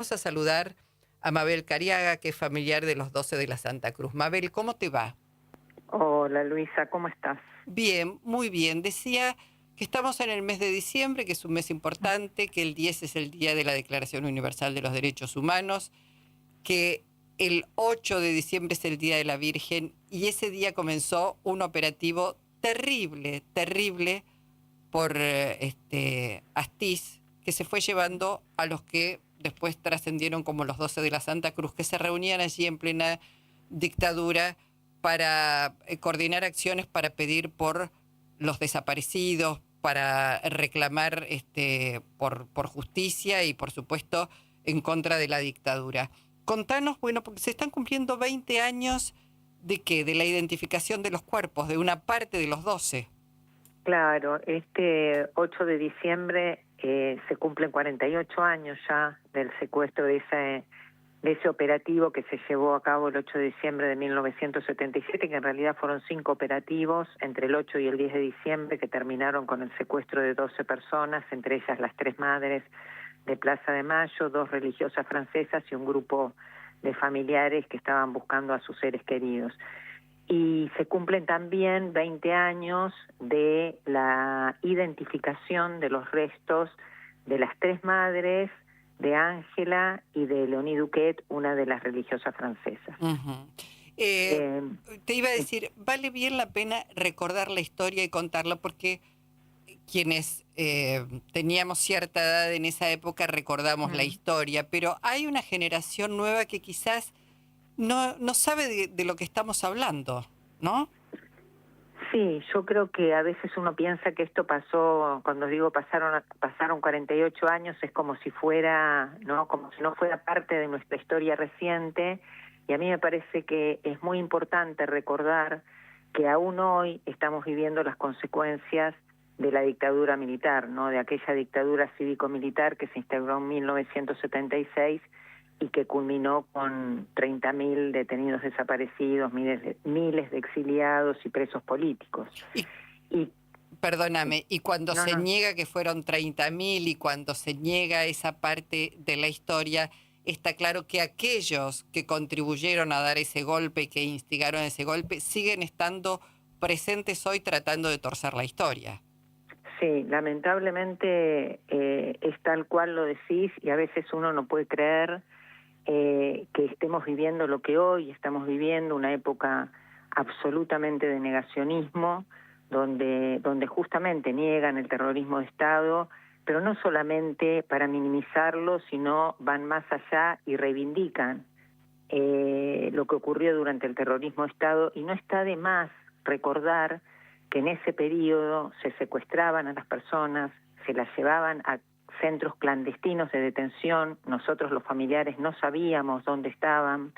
Vamos a saludar a Mabel Cariaga, que es familiar de los 12 de la Santa Cruz. Mabel, ¿cómo te va? Hola Luisa, ¿cómo estás? Bien, muy bien. Decía que estamos en el mes de diciembre, que es un mes importante, que el 10 es el día de la Declaración Universal de los Derechos Humanos, que el 8 de diciembre es el Día de la Virgen y ese día comenzó un operativo terrible, terrible por Astiz, que se fue llevando a los que después trascendieron como los 12 de la Santa Cruz, que se reunían allí en plena dictadura para coordinar acciones para pedir por los desaparecidos, para reclamar por justicia y, por supuesto, en contra de la dictadura. Contanos, bueno, porque se están cumpliendo 20 años de ¿qué? De la identificación de los cuerpos, de una parte de los 12. Claro, este 8 de diciembre se cumplen 48 años ya del secuestro de ese operativo que se llevó a cabo el 8 de diciembre de 1977, que en realidad fueron 5 operativos entre el 8 y el 10 de diciembre que terminaron con el secuestro de 12 personas, entre ellas las 3 madres de Plaza de Mayo, 2 religiosas francesas y un grupo de familiares que estaban buscando a sus seres queridos. Y se cumplen también 20 años de la identificación de los restos de las 3 madres, de Ángela y de Leonie Duquet, una de las religiosas francesas. Uh-huh. Eh, Te iba a decir, vale bien la pena recordar la historia y contarla porque quienes teníamos cierta edad en esa época recordamos la historia, pero hay una generación nueva que quizás no sabe de lo que estamos hablando, ¿no? Sí, yo creo que a veces uno piensa que esto pasó, cuando digo pasaron 48 años, es como si fuera, ¿no? Como si no fuera parte de nuestra historia reciente, y a mí me parece que es muy importante recordar que aún hoy estamos viviendo las consecuencias de la dictadura militar, ¿no? De aquella dictadura cívico-militar que se instauró en 1976 y que culminó con 30.000 detenidos desaparecidos, miles de exiliados y presos políticos. Y Y perdóname, y cuando no, se no, niega que fueron 30.000 y cuando se niega esa parte de la historia, está claro que aquellos que contribuyeron a dar ese golpe, que instigaron ese golpe, siguen estando presentes hoy tratando de torcer la historia. sí, lamentablemente es tal cual lo decís y a veces uno no puede creer que estemos viviendo lo que hoy estamos viviendo, una época absolutamente de negacionismo, donde justamente niegan el terrorismo de Estado, pero no solamente para minimizarlo, sino van más allá y reivindican lo que ocurrió durante el terrorismo de Estado, y no está de más recordar que en ese periodo se secuestraban a las personas, se las llevaban a centros clandestinos de detención, nosotros los familiares no sabíamos dónde estaban,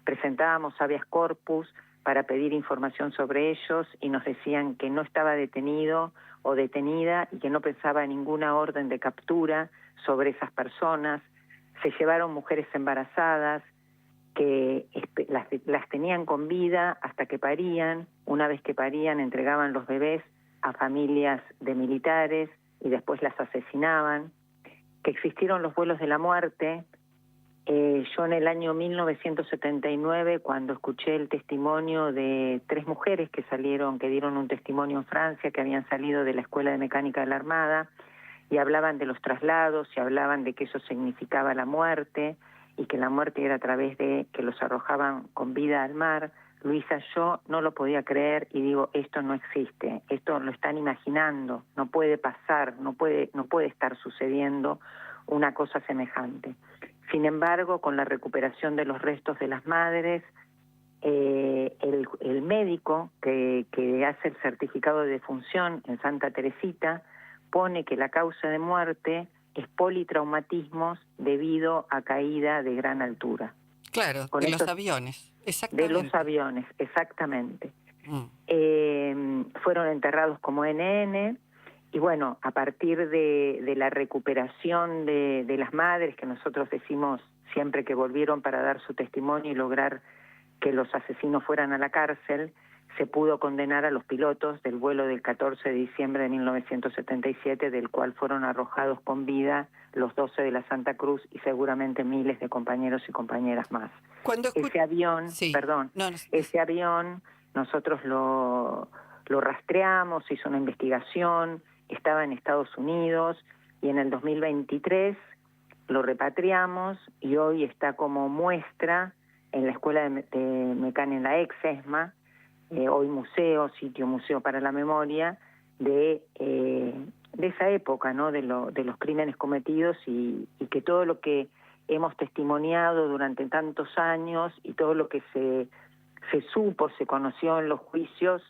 presentábamos habeas corpus para pedir información sobre ellos y nos decían que no estaba detenido o detenida y que no pensaba en ninguna orden de captura sobre esas personas. Se llevaron mujeres embarazadas que las tenían con vida hasta que parían. Una vez que parían entregaban los bebés a familias de militares y después las asesinaban, que existieron los vuelos de la muerte. Yo en el año 1979, cuando escuché el testimonio de 3 mujeres que dieron un testimonio en Francia, que habían salido de la Escuela de Mecánica de la Armada, y hablaban de los traslados, y hablaban de que eso significaba la muerte, y que la muerte era a través de que los arrojaban con vida al mar. Luisa, yo no lo podía creer y digo, esto no existe, esto lo están imaginando, no puede pasar, no puede estar sucediendo una cosa semejante. Sin embargo, con la recuperación de los restos de las madres, el médico que hace el certificado de defunción en Santa Teresita pone que la causa de muerte es politraumatismos debido a caída de gran altura. Claro, Con de los estos, aviones, de los exactamente. aviones, exactamente. Mm. Fueron enterrados como NN, y bueno, a partir de la recuperación de las madres, que nosotros decimos siempre que volvieron para dar su testimonio y lograr que los asesinos fueran a la cárcel, se pudo condenar a los pilotos del vuelo del 14 de diciembre de 1977, del cual fueron arrojados con vida los 12 de la Santa Cruz y seguramente miles de compañeros y compañeras más. Ese avión, sí. Ese avión nosotros lo rastreamos, hizo una investigación, estaba en Estados Unidos y en el 2023 lo repatriamos y hoy está como muestra en la Escuela de Mecánica, en la ex-ESMA, hoy sitio museo para la memoria, de esa época, ¿no? de los crímenes cometidos y que todo lo que hemos testimoniado durante tantos años y todo lo que se supo, se conoció en los juicios,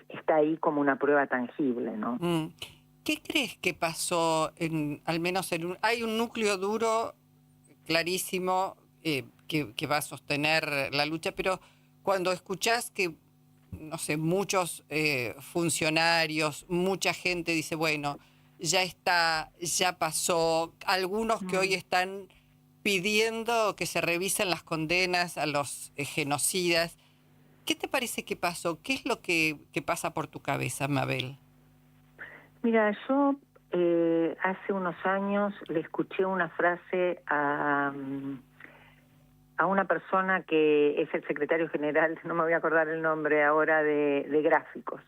está ahí como una prueba tangible, ¿no? ¿Qué crees que pasó, al menos hay un núcleo duro, clarísimo, que va a sostener la lucha, pero cuando escuchás que, no sé, muchos funcionarios, mucha gente dice, bueno, ya está, ya pasó, algunos que hoy están pidiendo que se revisen las condenas a los genocidas, ¿qué te parece que pasó? ¿Qué es lo que pasa por tu cabeza, Mabel? Mira, yo hace unos años le escuché una frase a una persona que es el secretario general, no me voy a acordar el nombre ahora, de Gráficos.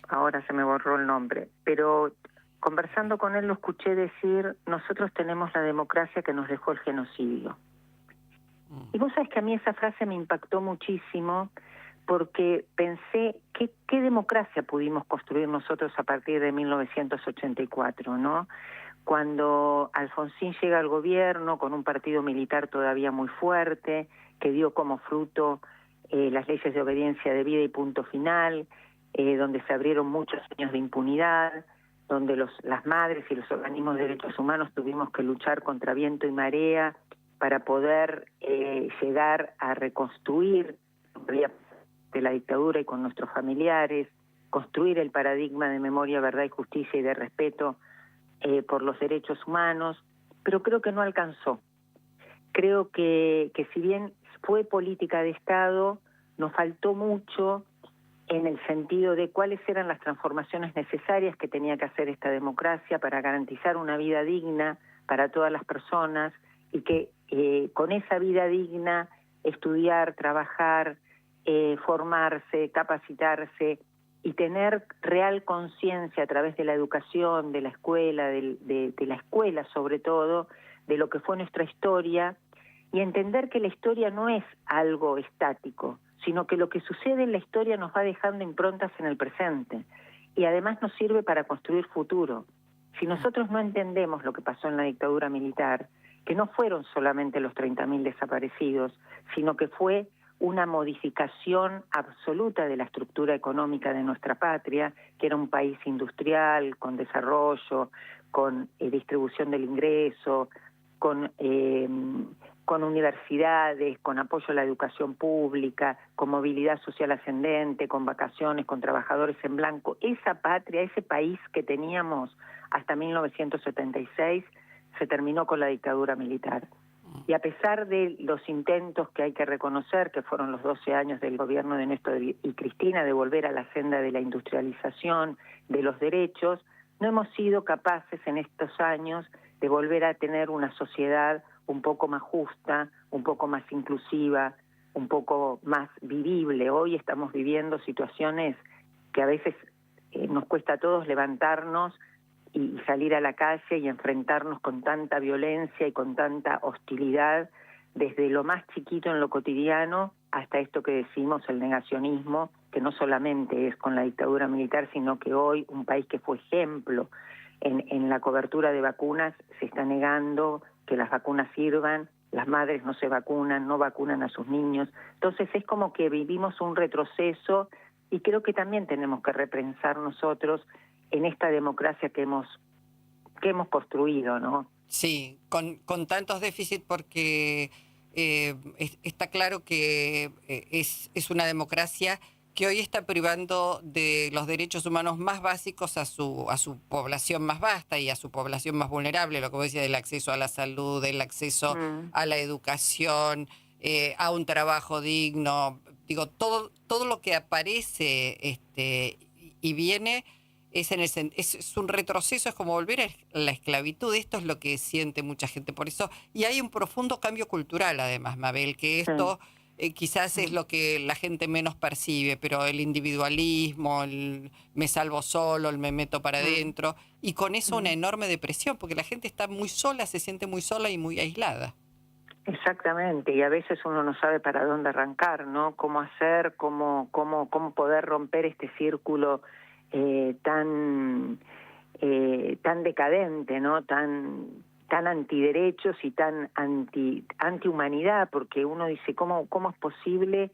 Ahora se me borró el nombre, pero conversando con él lo escuché decir, nosotros tenemos la democracia que nos dejó el genocidio. Y vos sabés que a mí esa frase me impactó muchísimo porque pensé, ¿qué democracia pudimos construir nosotros a partir de 1984, ¿no? Cuando Alfonsín llega al gobierno con un partido militar todavía muy fuerte, que dio como fruto las leyes de obediencia debida y punto final, donde se abrieron muchos años de impunidad, donde las madres y los organismos de derechos humanos tuvimos que luchar contra viento y marea para poder llegar a reconstruir de la dictadura y con nuestros familiares, construir el paradigma de memoria, verdad y justicia y de respeto por los derechos humanos, pero creo que no alcanzó. Creo que si bien fue política de Estado, nos faltó mucho en el sentido de cuáles eran las transformaciones necesarias que tenía que hacer esta democracia para garantizar una vida digna para todas las personas y que con esa vida digna estudiar, trabajar, formarse, capacitarse y tener real conciencia a través de la educación, de la escuela, de la escuela sobre todo, de lo que fue nuestra historia, y entender que la historia no es algo estático, sino que lo que sucede en la historia nos va dejando improntas en el presente, y además nos sirve para construir futuro. Si nosotros no entendemos lo que pasó en la dictadura militar, que no fueron solamente los 30.000 desaparecidos, sino que fue una modificación absoluta de la estructura económica de nuestra patria, que era un país industrial, con desarrollo, con distribución del ingreso, con universidades, con apoyo a la educación pública, con movilidad social ascendente, con vacaciones, con trabajadores en blanco. Esa patria, ese país que teníamos hasta 1976, se terminó con la dictadura militar. Y a pesar de los intentos que hay que reconocer, que fueron los 12 años del gobierno de Néstor y Cristina, de volver a la senda de la industrialización, de los derechos, no hemos sido capaces en estos años de volver a tener una sociedad un poco más justa, un poco más inclusiva, un poco más vivible. Hoy estamos viviendo situaciones que a veces nos cuesta a todos levantarnos y salir a la calle y enfrentarnos con tanta violencia y con tanta hostilidad, desde lo más chiquito en lo cotidiano hasta esto que decimos, el negacionismo, que no solamente es con la dictadura militar, sino que hoy un país que fue ejemplo en la cobertura de vacunas se está negando que las vacunas sirvan, las madres no se vacunan, no vacunan a sus niños. Entonces es como que vivimos un retroceso y creo que también tenemos que repensar nosotros en esta democracia que hemos construido, ¿no? Sí, con tantos déficits porque está claro que es una democracia que hoy está privando de los derechos humanos más básicos a su población más vasta y a su población más vulnerable, lo que vos decías del acceso a la salud, el acceso a la educación, a un trabajo digno, digo, todo lo que aparece y viene es un retroceso, es como volver a la esclavitud. Esto es lo que siente mucha gente. Por eso, y hay un profundo cambio cultural, además, Mabel, que Sí. esto quizás es lo que la gente menos percibe, pero el individualismo, el me salvo solo, el me meto para Mm, adentro, y con eso una mm. enorme depresión, porque la gente está muy sola, se siente muy sola y muy aislada. Exactamente, y a veces uno no sabe para dónde arrancar, ¿no? Cómo hacer, cómo poder romper este círculo tan decadente, ¿no? Tan antiderechos y tan antihumanidad, porque uno dice, ¿cómo es posible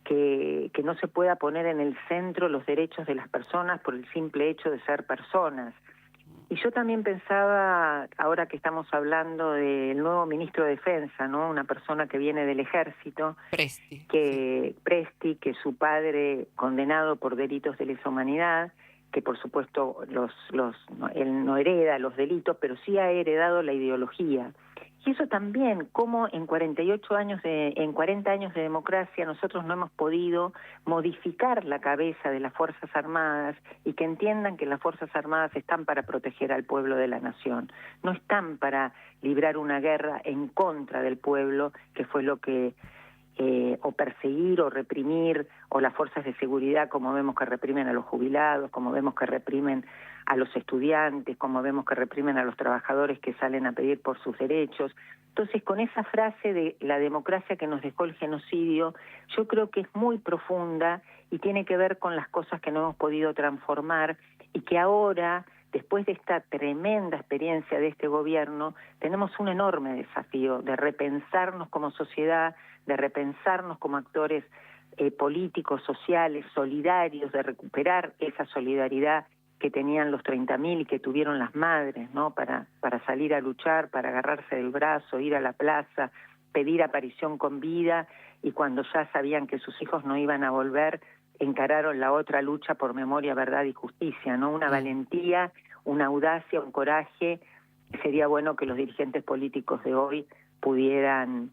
que no se pueda poner en el centro los derechos de las personas por el simple hecho de ser personas? Y yo también pensaba, ahora que estamos hablando del nuevo ministro de Defensa, ¿no? Una persona que viene del ejército, Presti, sí. que Presti, que su padre condenado por delitos de lesa humanidad, que por supuesto él no hereda los delitos, pero sí ha heredado la ideología. Y eso también, como en 40 años de democracia nosotros no hemos podido modificar la cabeza de las Fuerzas Armadas y que entiendan que las Fuerzas Armadas están para proteger al pueblo de la nación, no están para librar una guerra en contra del pueblo, que fue lo que o perseguir o reprimir, o las fuerzas de seguridad, como vemos que reprimen a los jubilados, como vemos que reprimen a los estudiantes, como vemos que reprimen a los trabajadores que salen a pedir por sus derechos. Entonces, con esa frase de la democracia que nos dejó el genocidio, yo creo que es muy profunda y tiene que ver con las cosas que no hemos podido transformar y que ahora, después de esta tremenda experiencia de este gobierno, tenemos un enorme desafío de repensarnos como sociedad, de repensarnos como actores políticos, sociales, solidarios, de recuperar esa solidaridad que tenían los 30.000 y que tuvieron las madres, ¿no? Para salir a luchar, para agarrarse del brazo, ir a la plaza, pedir aparición con vida, y cuando ya sabían que sus hijos no iban a volver, encararon la otra lucha por memoria, verdad y justicia, ¿no? Una Mm. valentía, una audacia, un coraje. Sería bueno que los dirigentes políticos de hoy pudieran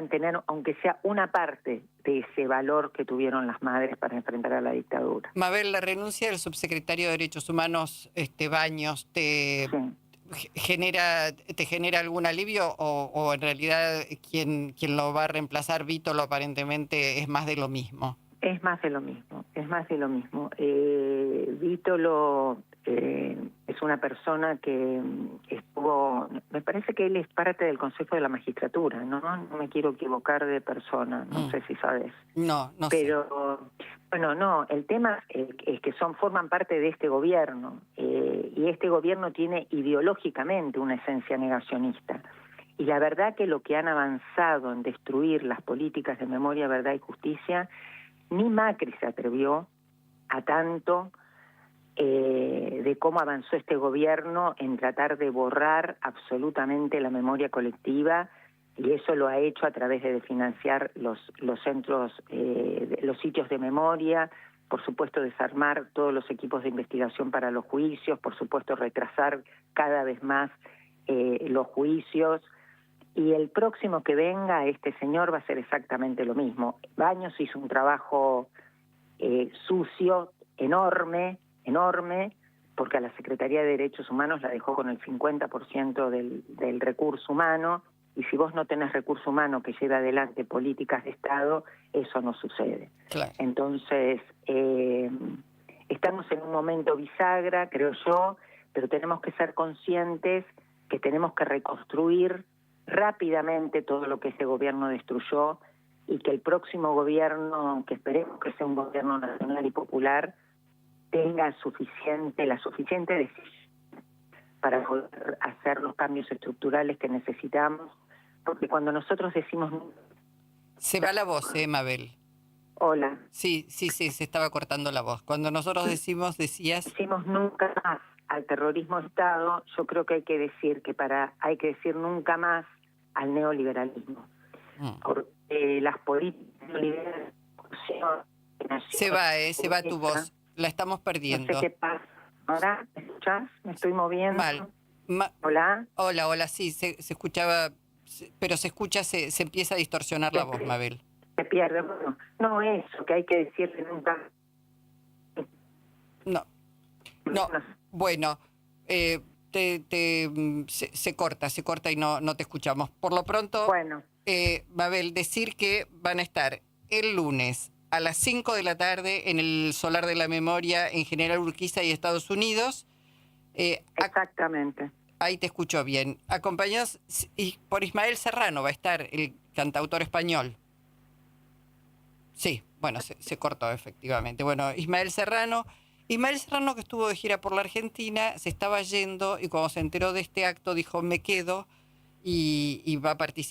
tener, aunque sea una parte de ese valor que tuvieron las madres para enfrentar a la dictadura. Mabel, la renuncia del subsecretario de Derechos Humanos, Baños, Sí. te genera algún alivio o en realidad quien lo va a reemplazar, Vítolo, aparentemente es más de lo mismo? Es más de lo mismo, es más de lo mismo. Vítolo es una persona que estuvo, me parece que él es parte del Consejo de la Magistratura, ¿no? No me quiero equivocar de persona, no sé si sabes. No, no sé. Pero, bueno, no, el tema es que forman parte de este gobierno, y este gobierno tiene ideológicamente una esencia negacionista. Y la verdad que lo que han avanzado en destruir las políticas de memoria, verdad y justicia, ni Macri se atrevió a tanto de cómo avanzó este gobierno en tratar de borrar absolutamente la memoria colectiva, y eso lo ha hecho a través de financiar los centros, los sitios de memoria, por supuesto desarmar todos los equipos de investigación para los juicios, por supuesto retrasar cada vez más los juicios. Y el próximo que venga, este señor, va a hacer exactamente lo mismo. Baños hizo un trabajo sucio, enorme, porque a la Secretaría de Derechos Humanos la dejó con el 50% del recurso humano, y si vos no tenés recurso humano que lleve adelante políticas de Estado, eso no sucede. Claro. Entonces, estamos en un momento bisagra, creo yo, pero tenemos que ser conscientes que tenemos que reconstruir rápidamente todo lo que ese gobierno destruyó, y que el próximo gobierno, que esperemos que sea un gobierno nacional y popular, tenga la suficiente decisión para poder hacer los cambios estructurales que necesitamos, porque cuando nosotros decimos... Se va la voz, Mabel. Hola. Sí, se estaba cortando la voz. Cuando nosotros decías... Decimos nunca más al terrorismo de Estado, yo creo que hay que decir nunca más al neoliberalismo. Porque las políticas neoliberales... Se va tu voz. La estamos perdiendo. No sé qué pasa. ¿Ahora me escuchás? ¿Me estoy moviendo? Mal. ¿Hola? Hola, sí, se escuchaba, pero se empieza a distorsionar la voz, Mabel. se pierde. Bueno, no eso, que hay que decirle nunca. No, no, bueno, se corta y no te escuchamos. Por lo pronto, Bueno, Mabel, decir que van a estar el lunes a las 5 de la tarde en el Solar de la Memoria en General Urquiza y Estados Unidos. exactamente. Ahí te escucho bien. Acompañados por Ismael Serrano, va a estar el cantautor español. Sí, bueno, se cortó efectivamente. Bueno, Ismael Serrano que estuvo de gira por la Argentina, se estaba yendo y cuando se enteró de este acto dijo, me quedo y va a participar.